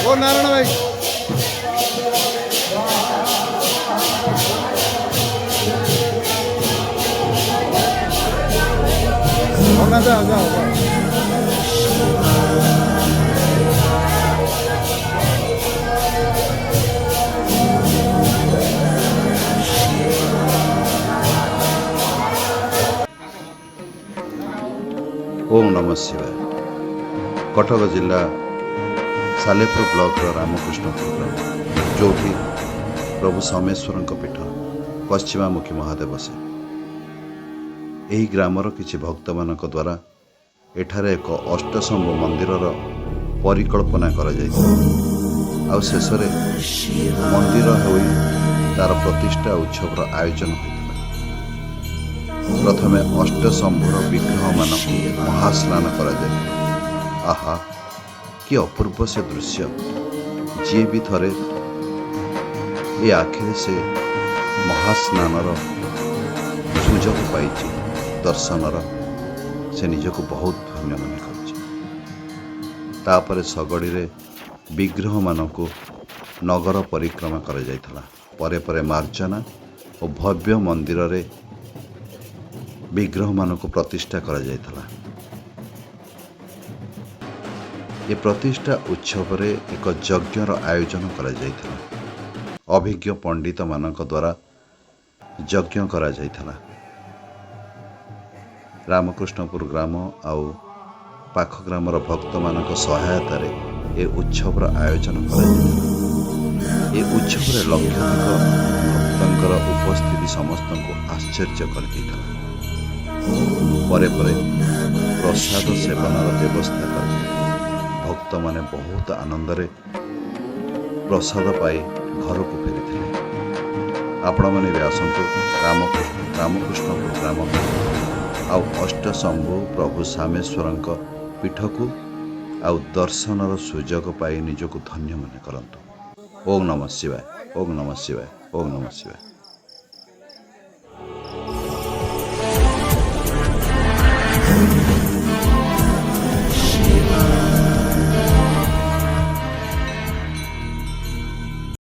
ओ नारायण भाई ना जाओ जाओ जाओ ओम नमः शिवाय। कटक जिला सालेपुर ब्लॉक रामकृष्णपुर ग्राम जो प्रभु सोमेश्वर पीठ पश्चिमामुखी महादेव से यही ग्रामर किछि भक्त मान द्वारा एठारे एक अष्टशंभु मंदिर परिकल्पना करा जायछि। शेष मंदिर होई तार प्रतिष्ठा उत्सव आयोजन होता। प्रथमे अष्टशंभुर विग्रह मान महास्नान करा जायछि। आहा कि अपूर्व से दृश्य! जी भी थरे ये आखिर से महास्नानर सुजोग पाई दर्शनर से निजको बहुत धन्य मन कर सगड़ी रे विग्रह मानक नगर परिक्रमा करा जायथला। परे परे मार्जना और भव्य मंदिर रे विग्रह मानक प्रतिष्ठा करा जायथला। ये प्रतिष्ठा उत्सव रे एक यज्ञर आयोजन करा जायथला। अभिज्ञ पंडित मानक द्वारा यज्ञ करा जायथला। रामकृष्णपुर ग्राम आउ पाख ग्रामर भक्त मानक सहायता रे ये उत्सवर आयोजन करा जायथला। ये उत्सव रे लक्षाधिक भक्तंकर उपस्थिति समस्त को आश्चर्य कर देइथला। परे परे प्रसाद सेवनर व्यवस्था कर भक्त माने बहुत आनंद रे प्रसाद पाई घर को फेरी। आपण मैंने भी आसतु रामकृष्णपुर ग्राम आउ अष्टशंभु प्रभु सामेश्वर पीठ को आउ दर्शनर सुजोग पाई निजको धन्य मन करंतु। ओम नमः शिवाय। ओम नमः शिवाय। ओम नमः शिवाय।